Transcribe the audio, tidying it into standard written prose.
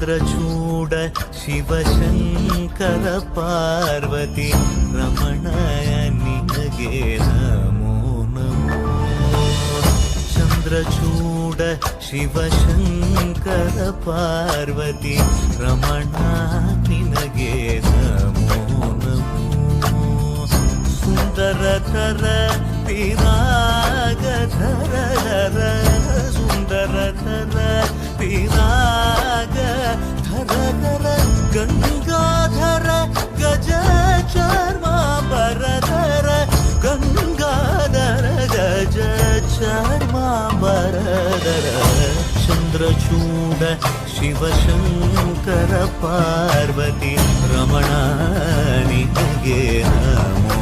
ಚಂದ್ರಚೂಡ ಶಿವಶಂಕರ ಪಾರ್ವತಿ ರಮಣಯ ನಿನಗೆ ನಮೋ ನಮೋ. ಚಂದ್ರಚೂಡ ಶಿವಶಂಕರ ಪಾರ್ವತಿ ರಮಣ ನಿನಗೆ ನಮೋ ನಮೋ. ಸುಂದರತರ ಪಿರಾಗಧರ ಸುಂದರತರ ಪಿರಾಗಧರ ಗಂಗಾಧರ ಗಜ ಚರ್ಮಾಂಬರಧರ ಗಂಗಾಧರ ಗಜ ಚರ್ಮಾಂಬರಧರ. ಚಂದ್ರಚೂಡ ಶಿವಶಂಕರ ಪಾರ್ವತಿ ರಮಣ ನಿನಗೆ ನಮೋ